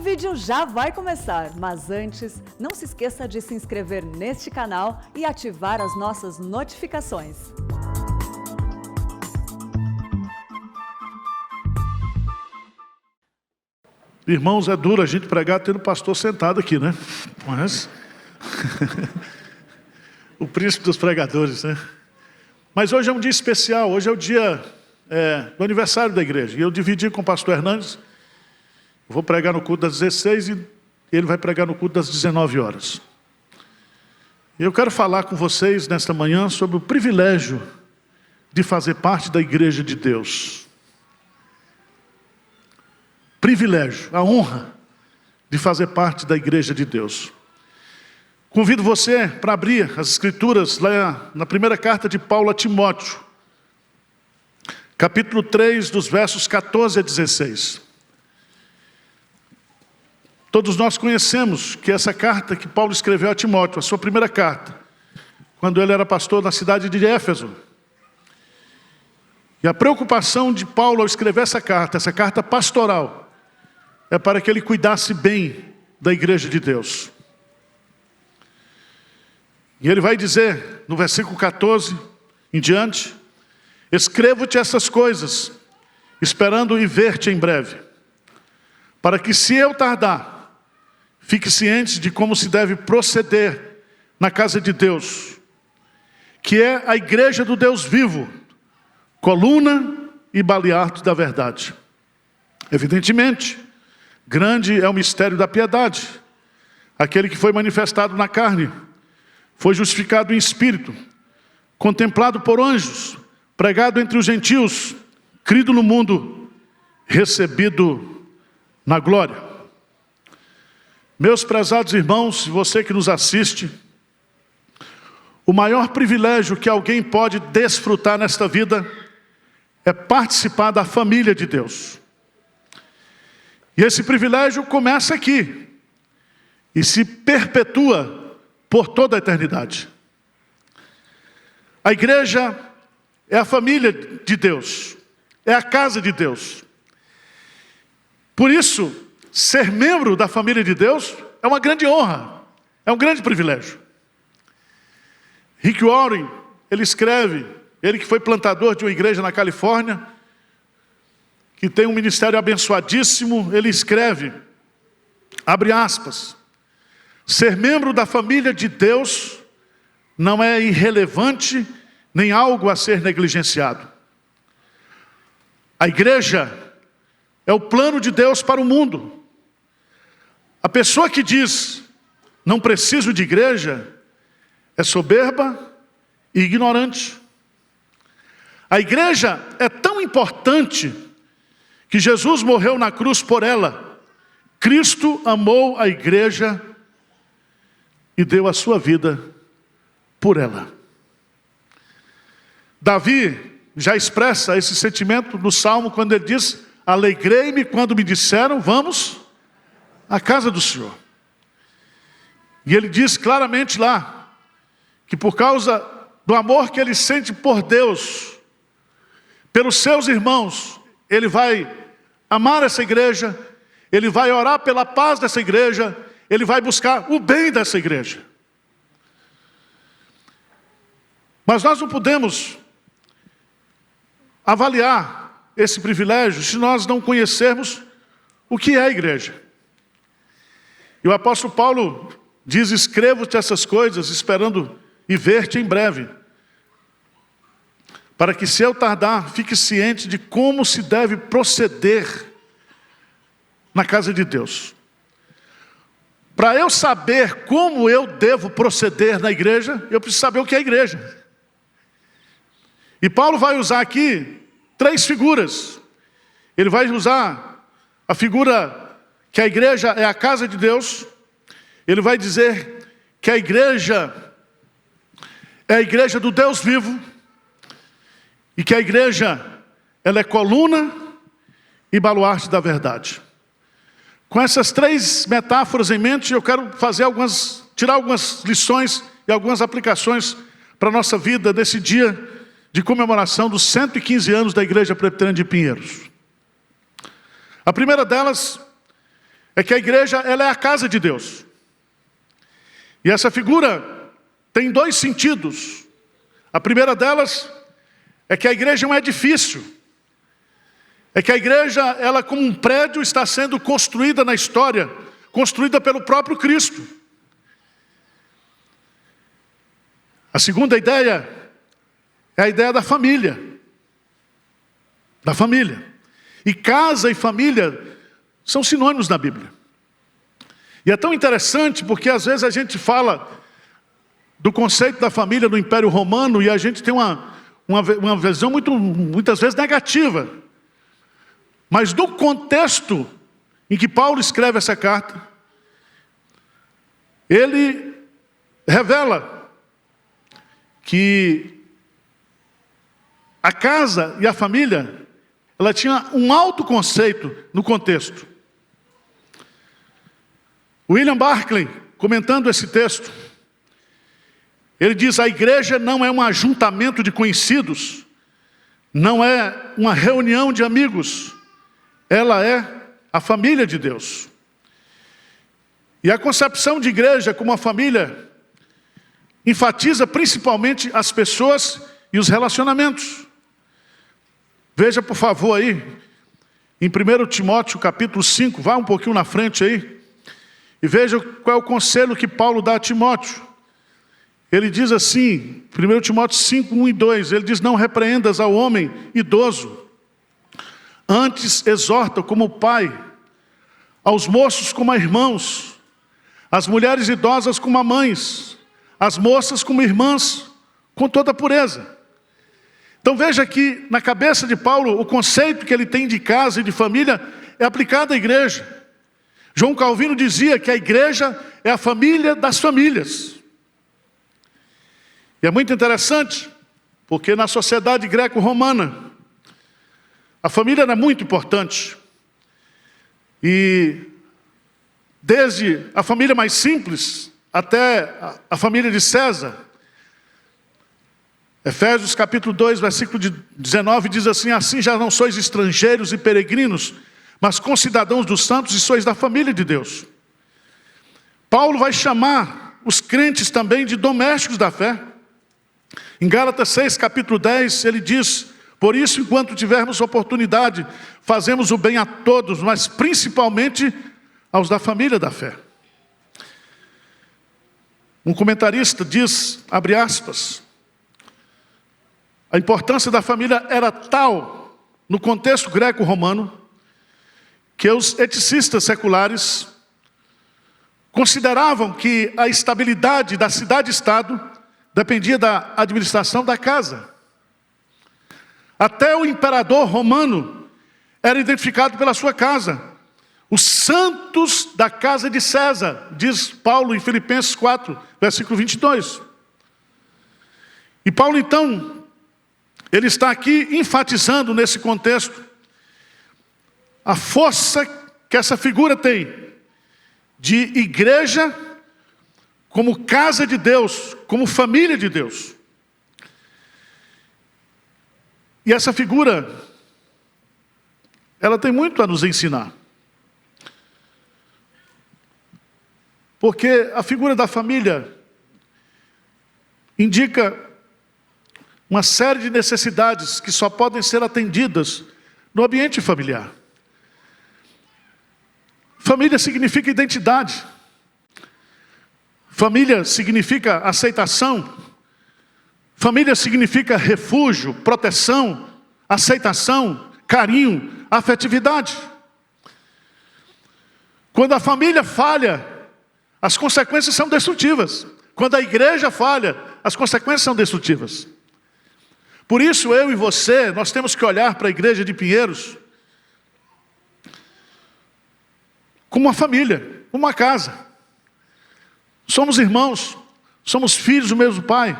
vídeo já vai começar, mas antes, não se esqueça de se inscrever neste canal e ativar as nossas notificações. Irmãos, é duro a gente pregar tendo o pastor sentado aqui, né? Mas o príncipe dos pregadores, né? Mas hoje é um dia especial, hoje é o dia do aniversário da igreja. E eu dividi com o pastor Hernandes. Eu vou pregar no culto das 16 e ele vai pregar no culto das 19 horas. E eu quero falar com vocês nesta manhã sobre o privilégio de fazer parte da igreja de Deus. Privilégio, a honra de fazer parte da igreja de Deus. Convido você para abrir as escrituras lá na primeira carta de Paulo a Timóteo, capítulo 3, dos versos 14 a 16. Todos nós conhecemos que essa carta que Paulo escreveu a Timóteo, a sua primeira carta, quando ele era pastor na cidade de Éfeso. E a preocupação de Paulo ao escrever essa carta pastoral, é para que ele cuidasse bem da igreja de Deus. E ele vai dizer, no versículo 14 em diante: escrevo-te essas coisas, esperando ir ver-te em breve, para que, se eu tardar, fique ciente de como se deve proceder na casa de Deus, que é a igreja do Deus vivo, coluna e baluarte da verdade. Evidentemente, grande é o mistério da piedade. Aquele que foi manifestado na carne, foi justificado em espírito, contemplado por anjos, pregado entre os gentios, crido no mundo, recebido na glória. Meus prezados irmãos, você que nos assiste, o maior privilégio que alguém pode desfrutar nesta vida é participar da família de Deus. E esse privilégio começa aqui e se perpetua por toda a eternidade. A igreja é a família de Deus, é a casa de Deus. Por isso, ser membro da família de Deus é uma grande honra, é um grande privilégio. Rick Warren, ele escreve, ele que foi plantador de uma igreja na Califórnia, que tem um ministério abençoadíssimo, ele escreve, abre aspas: ser membro da família de Deus não é irrelevante, nem algo a ser negligenciado. A igreja é o plano de Deus para o mundo. A pessoa que diz, não preciso de igreja, é soberba e ignorante. A igreja é tão importante que Jesus morreu na cruz por ela. Cristo amou a igreja e deu a sua vida por ela. Davi já expressa esse sentimento no Salmo, quando ele diz: alegrei-me quando me disseram, vamos à casa do Senhor. E ele diz claramente lá, que por causa do amor que ele sente por Deus, pelos seus irmãos, ele vai amar essa igreja, ele vai orar pela paz dessa igreja, ele vai buscar o bem dessa igreja. Mas nós não podemos avaliar esse privilégio se nós não conhecermos o que é a igreja. E o apóstolo Paulo diz: escrevo-te essas coisas, esperando ir ver-te em breve, para que, se eu tardar, fique ciente de como se deve proceder na casa de Deus. Para eu saber como eu devo proceder na igreja, eu preciso saber o que é a igreja. E Paulo vai usar aqui 3 figuras. Ele vai usar a figura que a igreja é a casa de Deus. Ele vai dizer que a igreja é a igreja do Deus vivo, e que a igreja, ela é coluna e baluarte da verdade. Com essas 3 metáforas em mente, eu quero tirar algumas lições e algumas aplicações para a nossa vida nesse dia de comemoração dos 115 anos da Igreja Presbiteriana de Pinheiros. A primeira delas é que a igreja, ela é a casa de Deus. E essa figura tem dois sentidos. A primeira delas é que a igreja é um edifício. É que a igreja, ela como um prédio, está sendo construída na história, construída pelo próprio Cristo. A segunda ideia é a ideia da família. Da família. E casa e família são sinônimos na Bíblia. E é tão interessante porque às vezes a gente fala do conceito da família no Império Romano e a gente tem uma visão muitas vezes negativa. Mas do contexto em que Paulo escreve essa carta, ele revela que a casa e a família, ela tinha um alto conceito no contexto. William Barclay, comentando esse texto, ele diz: a igreja não é um ajuntamento de conhecidos, não é uma reunião de amigos, ela é a família de Deus. E a concepção de igreja como uma família enfatiza principalmente as pessoas e os relacionamentos. Veja, por favor, aí, em 1 Timóteo capítulo 5, vá um pouquinho na frente aí, e veja qual é o conselho que Paulo dá a Timóteo. Ele diz assim, 1 Timóteo 5, 1 e 2, ele diz: não repreendas ao homem idoso, antes exorta como pai, aos moços como a irmãos, as mulheres idosas como a mães, as moças como irmãs, com toda a pureza. Então veja que na cabeça de Paulo, o conceito que ele tem de casa e de família é aplicado à igreja. João Calvino dizia que a igreja é a família das famílias. E é muito interessante, porque na sociedade greco-romana, a família era muito importante. E desde a família mais simples até a família de César. Efésios capítulo 2, versículo 19 diz assim: assim já não sois estrangeiros e peregrinos, mas concidadãos dos santos e sois da família de Deus. Paulo vai chamar os crentes também de domésticos da fé. Em Gálatas 6, capítulo 10, ele diz: por isso, enquanto tivermos oportunidade, fazemos o bem a todos, mas principalmente aos da família da fé. Um comentarista diz, abre aspas, a importância da família era tal, no contexto greco-romano, que os eticistas seculares consideravam que a estabilidade da cidade-estado dependia da administração da casa. Até o imperador romano era identificado pela sua casa. Os santos da casa de César, diz Paulo em Filipenses 4, versículo 22. E Paulo então, ele está aqui enfatizando nesse contexto a força que essa figura tem de igreja como casa de Deus, como família de Deus. E essa figura, ela tem muito a nos ensinar. Porque a figura da família indica uma série de necessidades que só podem ser atendidas no ambiente familiar. Família significa identidade. Família significa aceitação. Família significa refúgio, proteção, aceitação, carinho, afetividade. Quando a família falha, as consequências são destrutivas. Quando a igreja falha, as consequências são destrutivas. Por isso, eu e você, nós temos que olhar para a igreja de Pinheiros como uma família, como uma casa. Somos irmãos, somos filhos do mesmo Pai.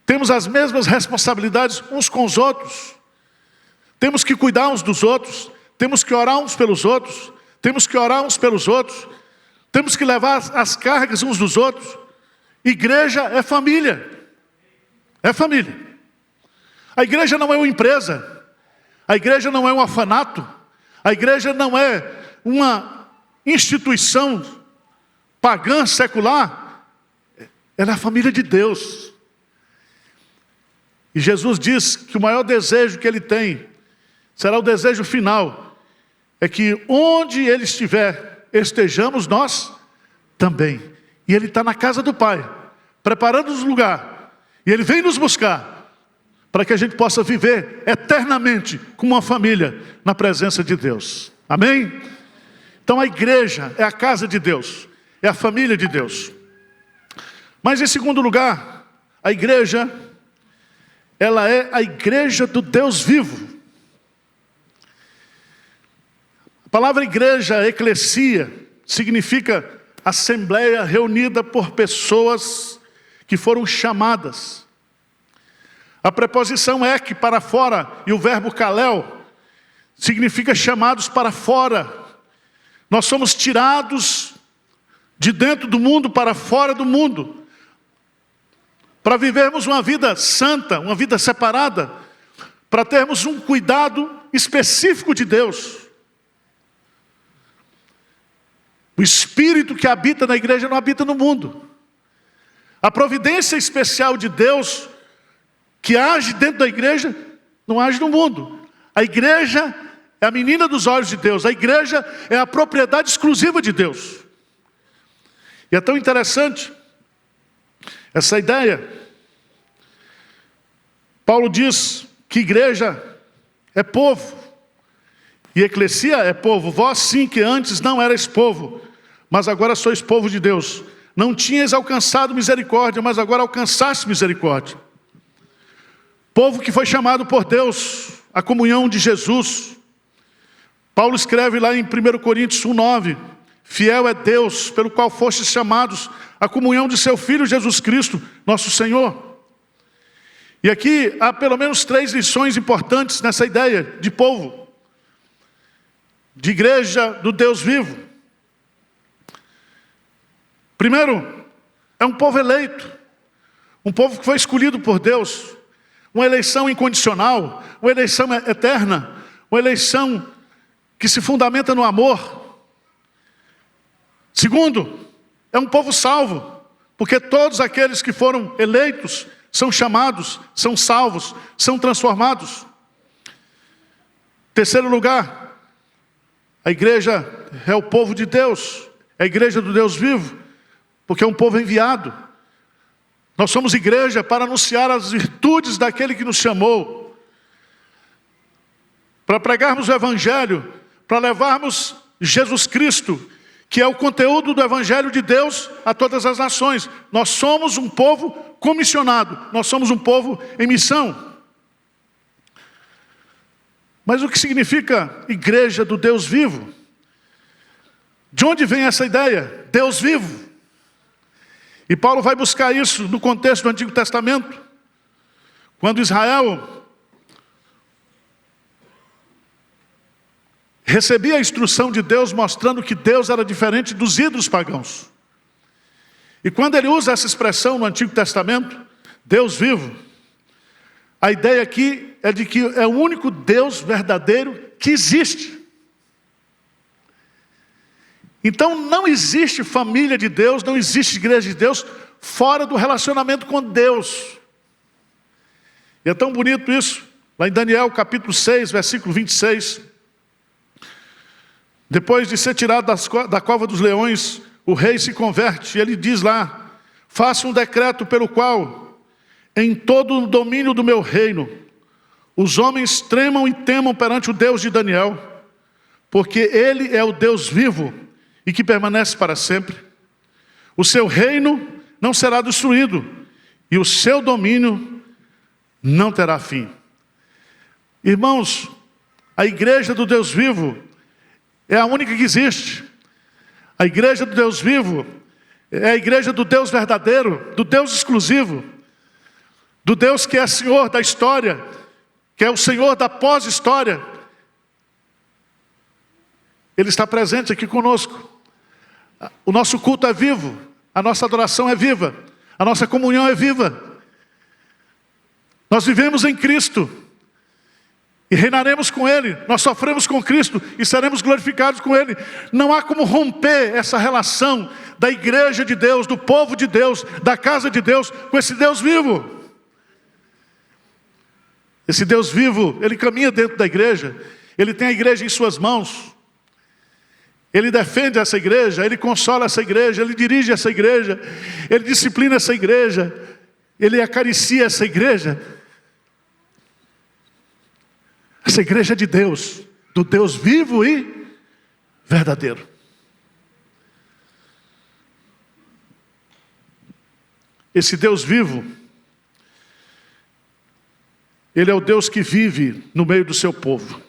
Temos as mesmas responsabilidades uns com os outros. Temos que cuidar uns dos outros. Temos que orar uns pelos outros. Temos que orar uns pelos outros. Temos que levar as cargas uns dos outros. Igreja é família. É família. A igreja não é uma empresa. A igreja não é um orfanato. A igreja não é uma instituição pagã, secular, ela é a família de Deus. E Jesus diz que o maior desejo que Ele tem, será o desejo final, é que onde Ele estiver, estejamos nós também. E Ele está na casa do Pai, preparando-nos lugar. E Ele vem nos buscar, para que a gente possa viver eternamente como uma família na presença de Deus. Amém? Então a igreja é a casa de Deus, é a família de Deus. Mas em segundo lugar, a igreja, ela é a igreja do Deus vivo. A palavra igreja, eclesia, significa assembleia reunida por pessoas que foram chamadas. A preposição ek, para fora, e o verbo kalel, significa chamados para fora. Nós somos tirados de dentro do mundo para fora do mundo, para vivermos uma vida santa, uma vida separada, para termos um cuidado específico de Deus. O Espírito que habita na igreja não habita no mundo. A providência especial de Deus que age dentro da igreja, não age no mundo. A igreja é a menina dos olhos de Deus. A igreja é a propriedade exclusiva de Deus. E é tão interessante essa ideia. Paulo diz que igreja é povo. E eclesia é povo. Vós sim que antes não erais povo, mas agora sois povo de Deus. Não tinhas alcançado misericórdia, mas agora alcançaste misericórdia. Povo que foi chamado por Deus, a comunhão de Jesus. Paulo escreve lá em 1 Coríntios 1:9, fiel é Deus, pelo qual fostes chamados à comunhão de seu Filho Jesus Cristo, nosso Senhor. E aqui há pelo menos 3 lições importantes nessa ideia de povo, de igreja do Deus vivo. Primeiro, é um povo eleito, um povo que foi escolhido por Deus. Uma eleição incondicional, uma eleição eterna, uma eleição que se fundamenta no amor. Segundo, é um povo salvo, porque todos aqueles que foram eleitos são chamados, são salvos, são transformados. Terceiro lugar, a igreja é o povo de Deus, é a igreja do Deus vivo, porque é um povo enviado. Nós somos igreja para anunciar as virtudes daquele que nos chamou, para pregarmos o Evangelho, para levarmos Jesus Cristo, que é o conteúdo do Evangelho de Deus a todas as nações. Nós somos um povo comissionado, nós somos um povo em missão. Mas o que significa igreja do Deus vivo? De onde vem essa ideia? Deus vivo. E Paulo vai buscar isso no contexto do Antigo Testamento, quando Israel recebia a instrução de Deus mostrando que Deus era diferente dos ídolos pagãos. E quando ele usa essa expressão no Antigo Testamento, Deus vivo, a ideia aqui é de que é o único Deus verdadeiro que existe. Então não existe família de Deus, não existe igreja de Deus fora do relacionamento com Deus. E é tão bonito isso, lá em Daniel capítulo 6, versículo 26. Depois de ser tirado da cova dos leões, o rei se converte e ele diz lá: faça um decreto pelo qual, em todo o domínio do meu reino, os homens tremam e temam perante o Deus de Daniel, porque ele é o Deus vivo e que permanece para sempre. O seu reino não será destruído, e o seu domínio não terá fim. Irmãos, a igreja do Deus vivo é a única que existe. A igreja do Deus vivo é a igreja do Deus verdadeiro, do Deus exclusivo, do Deus que é Senhor da história, que é o Senhor da pós-história. Ele está presente aqui conosco. O nosso culto é vivo, a nossa adoração é viva, a nossa comunhão é viva. Nós vivemos em Cristo. e reinaremos com Ele. Nós sofremos com Cristo e seremos glorificados com Ele. Não há como romper essa relação da igreja de Deus, do povo de Deus, da casa de Deus, com esse Deus vivo. Esse Deus vivo, Ele caminha dentro da igreja, Ele tem a igreja em suas mãos, Ele defende essa igreja, Ele consola essa igreja, Ele dirige essa igreja, Ele disciplina essa igreja, Ele acaricia essa igreja. Essa igreja é de Deus, do Deus vivo e verdadeiro. Esse Deus vivo, Ele é o Deus que vive no meio do seu povo.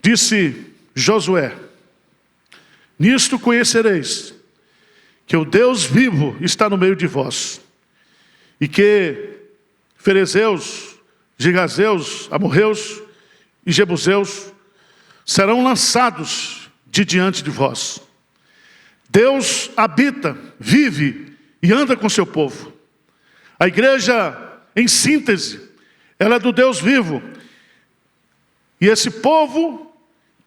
Disse Josué: nisto conhecereis que o Deus vivo está no meio de vós, e que ferezeus, gigazeus, amorreus e jebuseus serão lançados de diante de vós. Deus habita, vive e anda com seu povo. A igreja, em síntese, ela é do Deus vivo. E esse povo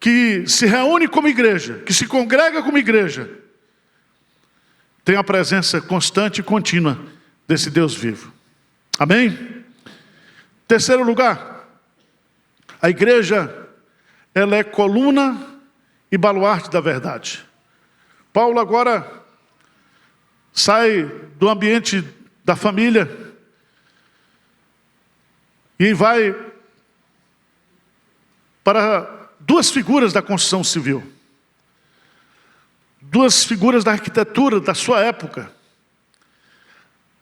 que se reúne como igreja, que se congrega como igreja, tem a presença constante e contínua desse Deus vivo. Amém? Terceiro lugar, a igreja, ela é coluna e baluarte da verdade. Paulo agora sai do ambiente da família e vai para duas figuras da construção civil. Duas figuras da arquitetura da sua época.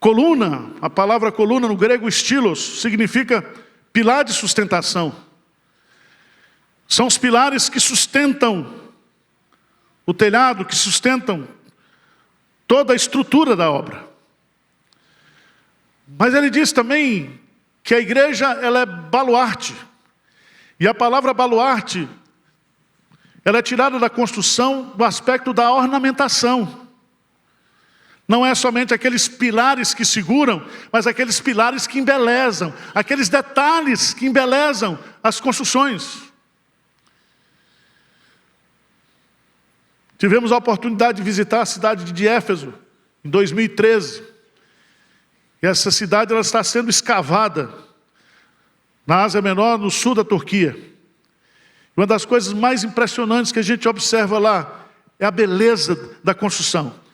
Coluna, a palavra coluna no grego estilos, significa pilar de sustentação. São os pilares que sustentam o telhado, que sustentam toda a estrutura da obra. Mas ele diz também que a igreja, ela é baluarte. E a palavra baluarte, ela é tirada da construção do aspecto da ornamentação. Não é somente aqueles pilares que seguram, mas aqueles pilares que embelezam, aqueles detalhes que embelezam as construções. Tivemos a oportunidade de visitar a cidade de Éfeso, em 2013. E essa cidade, ela está sendo escavada na Ásia Menor, no sul da Turquia. Uma das coisas mais impressionantes que a gente observa lá é a beleza da construção.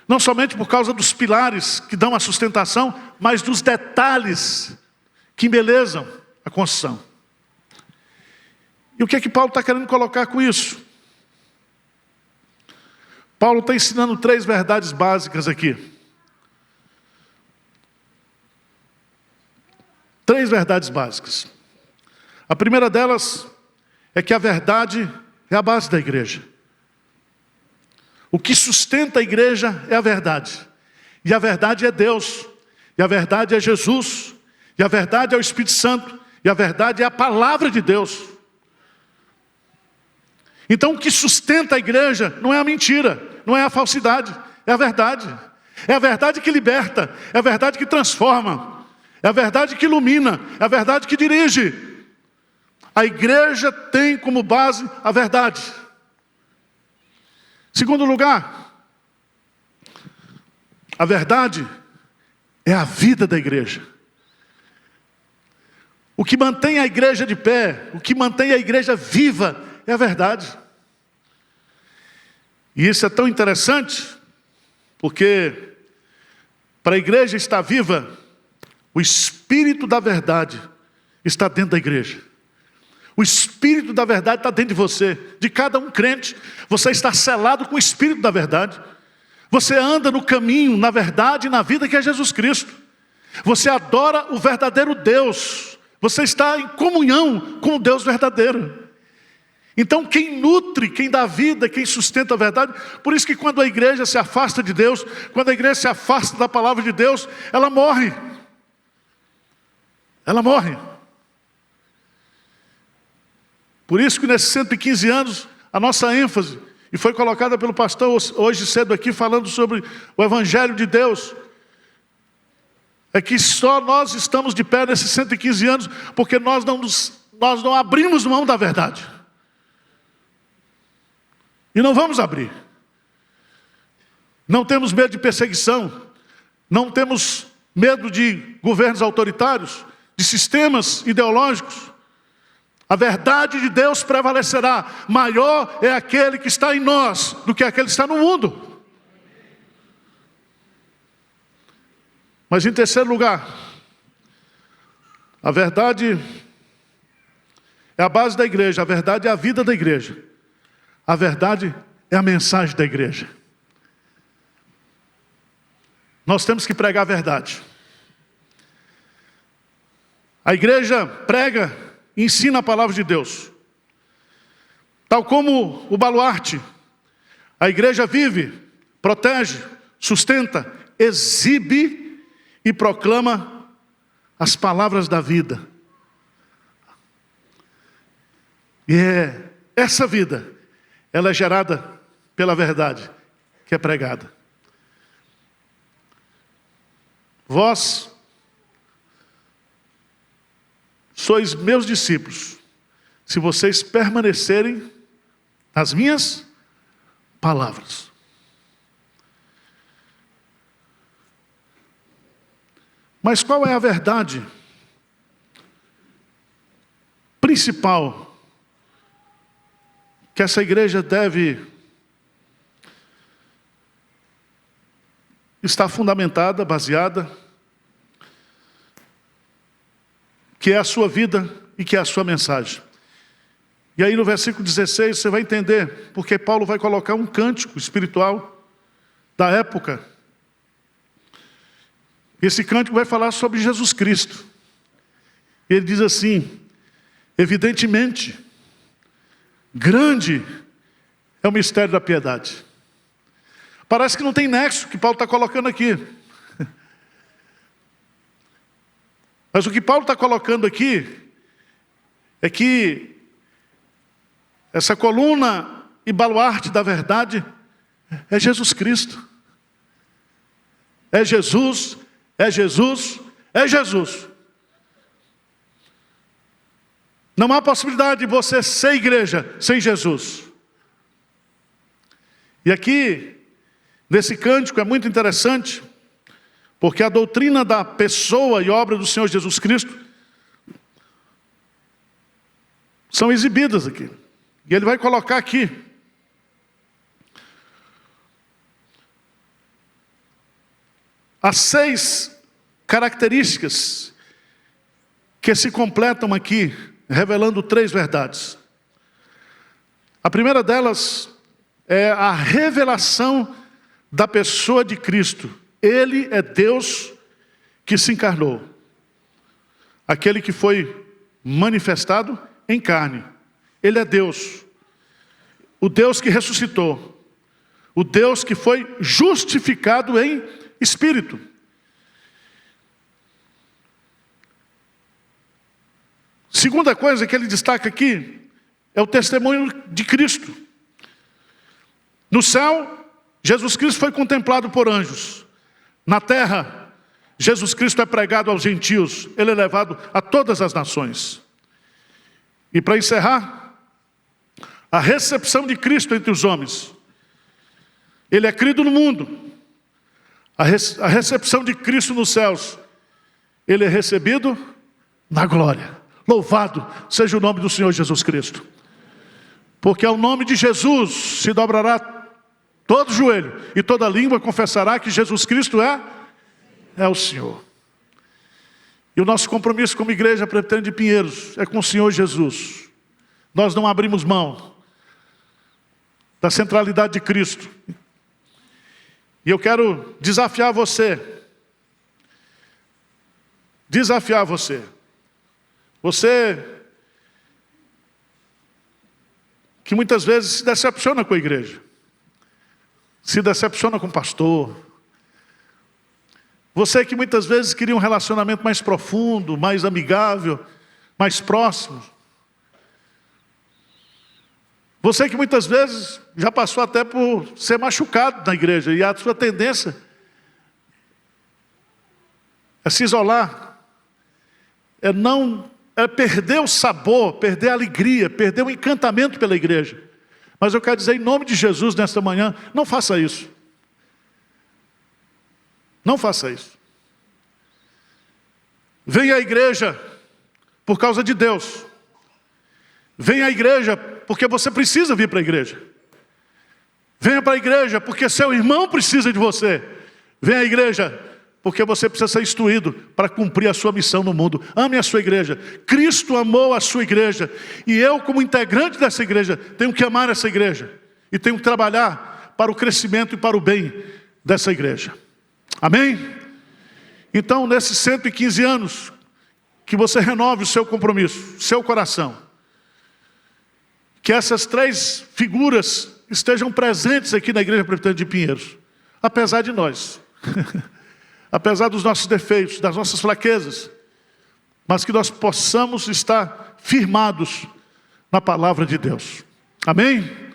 Não somente por causa dos pilares que dão a sustentação, mas dos detalhes que embelezam a construção. E o que é que Paulo está querendo colocar com isso? Paulo está ensinando 3 verdades básicas aqui. 3 verdades básicas. A primeira delas é que a verdade é a base da igreja. O que sustenta a igreja é a verdade. E a verdade é Deus. E a verdade é Jesus. E a verdade é o Espírito Santo. E a verdade é a palavra de Deus. Então o que sustenta a igreja não é a mentira, não é a falsidade, é a verdade. É a verdade que liberta, é a verdade que transforma, é a verdade que ilumina, é a verdade que dirige. A igreja tem como base a verdade. Segundo lugar, a verdade é a vida da igreja. O que mantém a igreja de pé, o que mantém a igreja viva, é a verdade. E isso é tão interessante, porque para a igreja estar viva, o Espírito da verdade está dentro da igreja. O Espírito da verdade está dentro de você, de cada um crente. Você está selado com o Espírito da verdade. Você anda no caminho, na verdade e na vida que é Jesus Cristo. Você adora o verdadeiro Deus. Você está em comunhão com o Deus verdadeiro. Então quem nutre, quem dá vida, quem sustenta a verdade, por isso que quando a igreja se afasta de Deus, quando a igreja se afasta da palavra de Deus, ela morre. Ela morre. Por isso que nesses 115 anos, a nossa ênfase, e foi colocada pelo pastor hoje cedo aqui, falando sobre o Evangelho de Deus. é que só nós estamos de pé nesses 115 anos porque nós não abrimos mão da verdade. E não vamos abrir. Não temos medo de perseguição, não temos medo de governos autoritários, de sistemas ideológicos. A verdade de Deus prevalecerá. Maior é aquele que está em nós do que aquele que está no mundo. Mas em terceiro lugar, a verdade é a base da igreja, a verdade é a vida da igreja. A verdade é a mensagem da igreja. Nós temos que pregar a verdade. A igreja prega e ensina a palavra de Deus. Tal como o baluarte, a igreja vive, protege, sustenta, exibe e proclama as palavras da vida. E essa vida, ela é gerada pela verdade que é pregada. Vós sois meus discípulos, se vocês permanecerem nas minhas palavras. Mas qual é a verdade principal que essa igreja deve estar fundamentada, baseada, que é a sua vida e que é a sua mensagem? E aí no versículo 16 você vai entender porque Paulo vai colocar um cântico espiritual da época. Esse cântico vai falar sobre Jesus Cristo. Ele diz assim: evidentemente, grande é o mistério da piedade. Parece que não tem nexo que Paulo está colocando aqui. Mas o que Paulo está colocando aqui é que essa coluna e baluarte da verdade é Jesus Cristo. É Jesus, é Jesus, é Jesus. Não há possibilidade de você ser igreja sem Jesus. E aqui, nesse cântico é muito interessante, porque a doutrina da pessoa e obra do Senhor Jesus Cristo são exibidas aqui. E ele vai colocar aqui as 6 características que se completam aqui, revelando 3 verdades. A primeira delas é a revelação da pessoa de Cristo. Ele é Deus que se encarnou. Aquele que foi manifestado em carne. Ele é Deus. O Deus que ressuscitou. O Deus que foi justificado em espírito. Segunda coisa que ele destaca aqui é o testemunho de Cristo. No céu, Jesus Cristo foi contemplado por anjos. Na terra, Jesus Cristo é pregado aos gentios. Ele é levado a todas as nações. E para encerrar, a recepção de Cristo entre os homens. Ele é crido no mundo. A recepção de Cristo nos céus. Ele é recebido na glória. Louvado seja o nome do Senhor Jesus Cristo. Porque ao nome de Jesus se dobrará todo joelho e toda língua confessará que Jesus Cristo é o Senhor. E o nosso compromisso como igreja presbiteriana de Pinheiros é com o Senhor Jesus. Nós não abrimos mão da centralidade de Cristo. E eu quero desafiar você. Você que muitas vezes se decepciona com a igreja. Se decepciona com o pastor. Você que muitas vezes queria um relacionamento mais profundo, mais amigável, mais próximo. Você que muitas vezes já passou até por ser machucado na igreja. E a sua tendência é se isolar, é perder o sabor, perder a alegria, perder o encantamento pela igreja. Mas eu quero dizer em nome de Jesus nesta manhã, não faça isso. Não faça isso. Venha à igreja por causa de Deus. Venha à igreja porque você precisa vir para a igreja. Venha para a igreja porque seu irmão precisa de você. Venha à igreja porque você precisa ser instruído para cumprir a sua missão no mundo. Ame a sua igreja. Cristo amou a sua igreja. E eu, como integrante dessa igreja, tenho que amar essa igreja. E tenho que trabalhar para o crescimento e para o bem dessa igreja. Amém? Então, nesses 115 anos, que você renove o seu compromisso, seu coração. Que essas 3 figuras estejam presentes aqui na Igreja Presbiteriana de Pinheiros. Apesar de nós. Apesar dos nossos defeitos, das nossas fraquezas. Mas que nós possamos estar firmados na palavra de Deus. Amém?